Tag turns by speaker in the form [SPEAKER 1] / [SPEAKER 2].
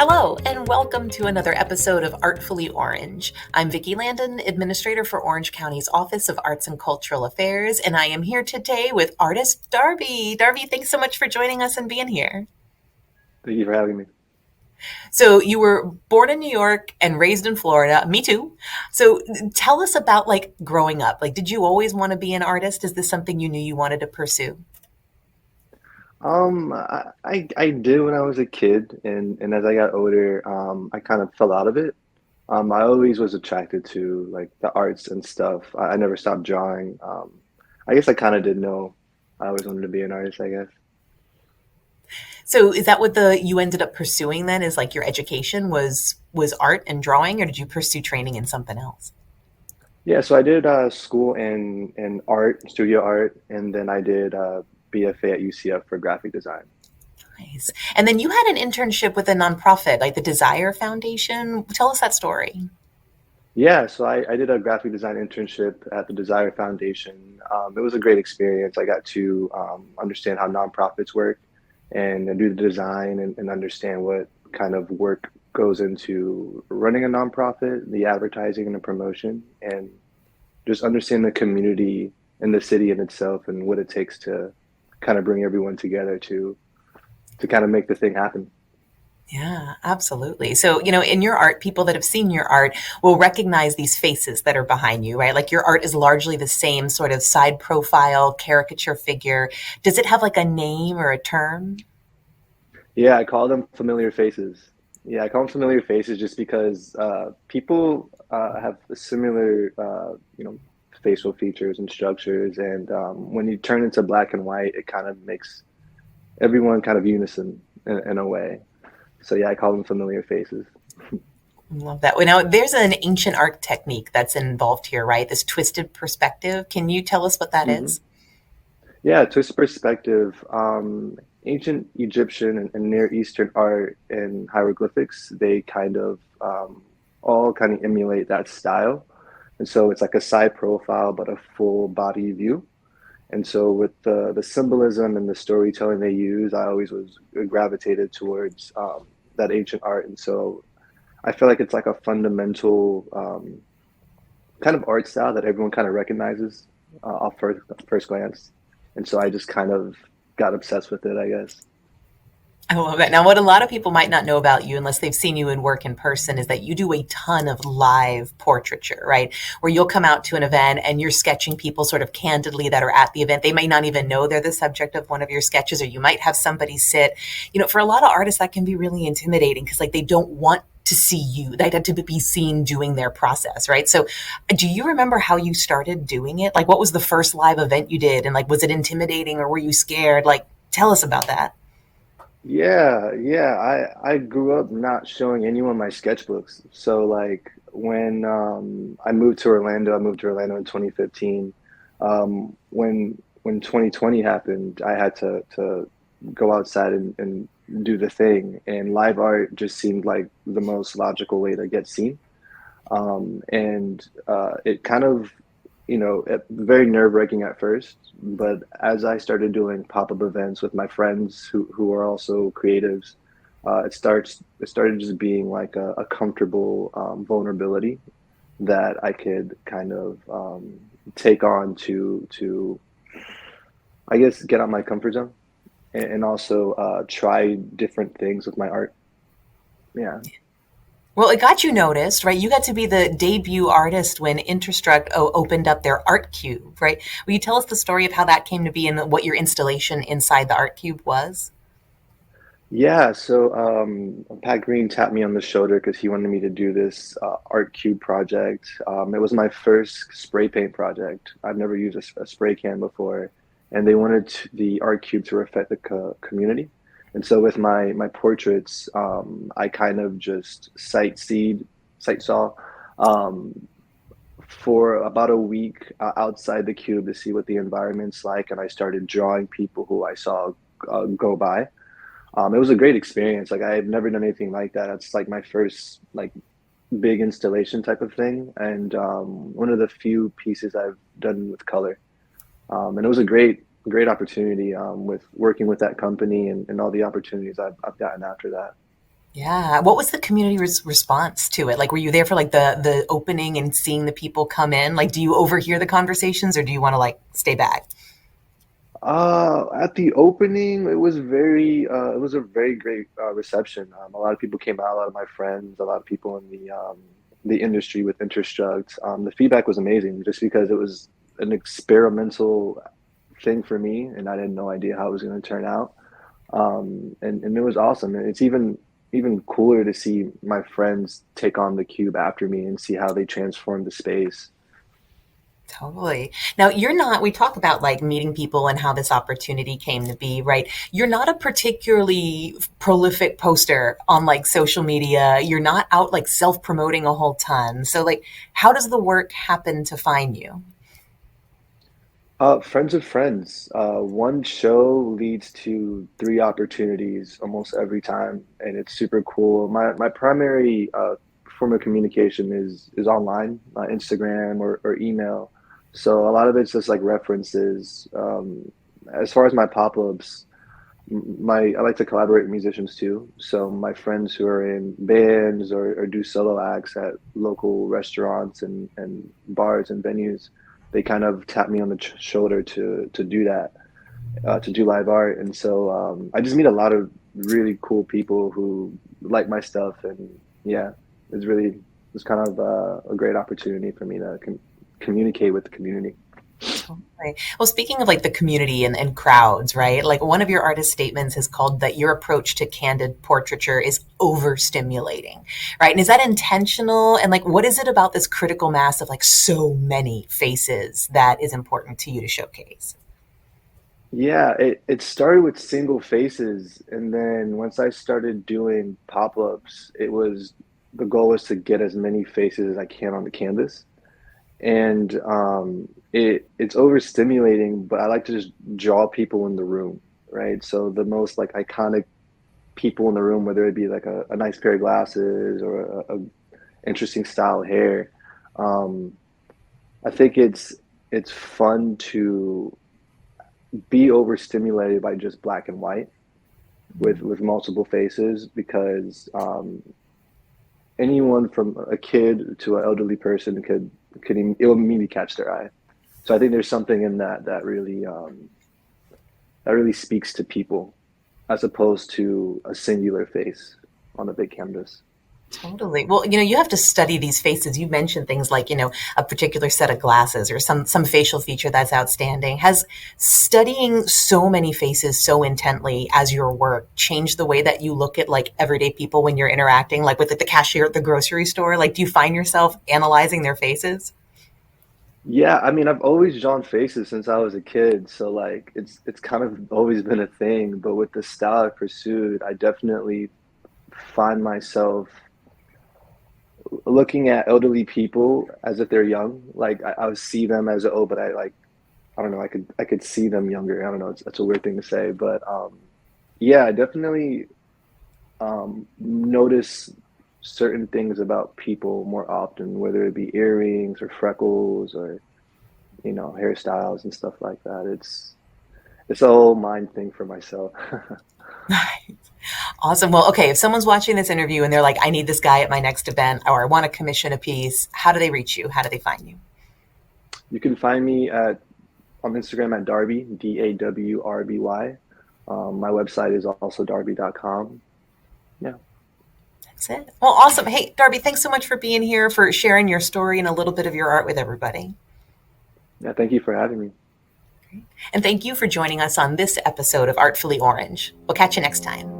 [SPEAKER 1] Hello, and welcome to another episode of Artfully Orange. I'm Vicki Landon, Administrator for Orange County's Office of Arts and Cultural Affairs, and I am here today with artist Dawrby. Dawrby, thanks so much for joining us and being here.
[SPEAKER 2] Thank you for having me.
[SPEAKER 1] So, you were born in New York and raised in Florida. Me too. So, tell us about growing up. Did you always want to be an artist? Is this something you knew you wanted to pursue?
[SPEAKER 2] I did when I was a kid, and as I got older, I kind of fell out of it. I always was attracted to like the arts and stuff. I never stopped drawing. I guess I kind of did know I always wanted to be an artist, I guess.
[SPEAKER 1] So, is that what the you ended up pursuing then? Is like your education was art and drawing, or did you pursue training in something else?
[SPEAKER 2] Yeah, so I did school in art, studio art, and then I did BFA at UCF for graphic design.
[SPEAKER 1] Nice. And then you had an internship with a nonprofit, like the Desire Foundation. Tell us that story.
[SPEAKER 2] Yeah, so I did a graphic design internship at the Desire Foundation. It was a great experience. I got to understand how nonprofits work and do the design and understand what kind of work goes into running a nonprofit, the advertising and the promotion, and just understand the community and the city in itself and what it takes to kind of bring everyone together to kind of make the thing happen.
[SPEAKER 1] Yeah, absolutely. So, in your art, people that have seen your art will recognize these faces that are behind you, right? Like your art is largely the same sort of side profile, caricature figure. Does it have like a name or a term?
[SPEAKER 2] Yeah, I call them familiar faces. Yeah, I call them familiar faces just because people have similar, facial features and structures, and when you turn into black and white, it kind of makes everyone kind of unison in a way. So yeah, I call them familiar faces.
[SPEAKER 1] Love that. Well, now, there's an ancient art technique that's involved here, right? This twisted perspective. Can you tell us what that
[SPEAKER 2] Hmm.
[SPEAKER 1] is?
[SPEAKER 2] Yeah, twist perspective. Ancient Egyptian and Near Eastern art and hieroglyphics, they kind of all kind of emulate that style. And so it's like a side profile, but a full body view. And so with the symbolism and the storytelling they use, I always was gravitated towards that ancient art. And so I feel like it's like a fundamental kind of art style that everyone kind of recognizes off first glance. And so I just kind of got obsessed with it, I guess.
[SPEAKER 1] I love that. Now, what a lot of people might not know about you, unless they've seen you in work in person, is that you do a ton of live portraiture, right? Where you'll come out to an event and you're sketching people sort of candidly that are at the event. They may not even know they're the subject of one of your sketches, or you might have somebody sit. For a lot of artists, that can be really intimidating because, like, they don't want to see you. They had to be seen doing their process, right? So, do you remember how you started doing it? Like, what was the first live event you did? And, like, was it intimidating or were you scared? Like, tell us about that.
[SPEAKER 2] Yeah. I grew up not showing anyone my sketchbooks. So like when I moved to Orlando in 2015. When 2020 happened, I had to go outside and do the thing. And live art just seemed like the most logical way to get seen. And it kind of, very nerve-wracking at first, but as I started doing pop-up events with my friends who are also creatives, it started just being like a comfortable vulnerability that I could kind of take on to I guess get out my comfort zone and also try different things with my art. Yeah.
[SPEAKER 1] Well, it got you noticed, right? You got to be the debut artist when Interstruct opened up their Art Cube, right? Will you tell us the story of how that came to be and what your installation inside the Art Cube was?
[SPEAKER 2] Yeah, so Pat Green tapped me on the shoulder because he wanted me to do this art cube project. It was my first spray paint project. I've never used a spray can before, and they wanted the art cube to reflect the community. And so with my portraits, I kind of just sight saw um, for about a week outside the cube to see what the environment's like, and I started drawing people who I saw go by. It was a great experience. Like I had never done anything like that. It's like my first like big installation type of thing, and one of the few pieces I've done with color. And it was a great opportunity with working with that company and all the opportunities I've gotten after that.
[SPEAKER 1] Yeah. What was the community response to it? Like, were you there for like the opening and seeing the people come in? Like, do you overhear the conversations or do you want to like stay back?
[SPEAKER 2] At the opening, it was a very great reception. A lot of people came out, a lot of my friends, a lot of people in the industry with Interstruct. The feedback was amazing, just because it was an experimental thing for me, and I had no idea how it was going to turn out. And it was awesome. And it's even cooler to see my friends take on the cube after me and see how they transform the space.
[SPEAKER 1] Totally. Now, you're not, we talk about like meeting people and how this opportunity came to be, right? You're not a particularly prolific poster on like social media. You're not out like self promoting a whole ton. So, like, how does the work happen to find you?
[SPEAKER 2] Friends of friends. One show leads to three opportunities almost every time, and it's super cool. My primary form of communication is online, Instagram or email. So a lot of it's just like references. As far as my pop-ups, my I like to collaborate with musicians too. So my friends who are in bands or do solo acts at local restaurants and bars and venues, they kind of tap me on the shoulder to do that, to do live art. And so I just meet a lot of really cool people who like my stuff, and yeah, it's kind of a great opportunity for me to communicate with the community.
[SPEAKER 1] Totally. Well, speaking of like the community and crowds, right? Like one of your artist statements is called that your approach to candid portraiture is overstimulating, right? And is that intentional? And like, what is it about this critical mass of like so many faces that is important to you to showcase?
[SPEAKER 2] Yeah, it started with single faces, and then once I started doing pop-ups, the goal was to get as many faces as I can on the canvas. And it's overstimulating, but I like to just draw people in the room, right? So the most like iconic people in the room, whether it be like a nice pair of glasses or a interesting style of hair. Um, I think it's fun to be overstimulated by just black and white with multiple faces, because anyone from a kid to an elderly person it will immediately catch their eye. So I think there's something in that really speaks to people as opposed to a singular face on a big canvas.
[SPEAKER 1] Totally. Well, you have to study these faces. You mentioned things like, a particular set of glasses or some facial feature that's outstanding. Has studying so many faces so intently as your work changed the way that you look at like everyday people when you're interacting, like with like, the cashier at the grocery store? Like, do you find yourself analyzing their faces?
[SPEAKER 2] Yeah, I mean, I've always drawn faces since I was a kid, so like it's kind of always been a thing. But with the style I pursued, I definitely find myself looking at elderly people as if they're young. Like I would see them as but I don't know. I could see them younger. I don't know. That's a weird thing to say, but yeah, I definitely notice certain things about people more often, whether it be earrings or freckles or hairstyles and stuff like that. It's a whole mind thing for myself.
[SPEAKER 1] Awesome. Well, okay. If someone's watching this interview and they're like, I need this guy at my next event or I want to commission a piece, how do they reach you? How do they find you?
[SPEAKER 2] You can find me at on Instagram at Dawrby, Dawrby. My website is also Dawrby.com. Yeah.
[SPEAKER 1] That's it. Well, awesome. Hey, Darby, thanks so much for being here, for sharing your story and a little bit of your art with everybody.
[SPEAKER 2] Yeah, thank you for having me.
[SPEAKER 1] And thank you for joining us on this episode of Artfully Orange. We'll catch you next time.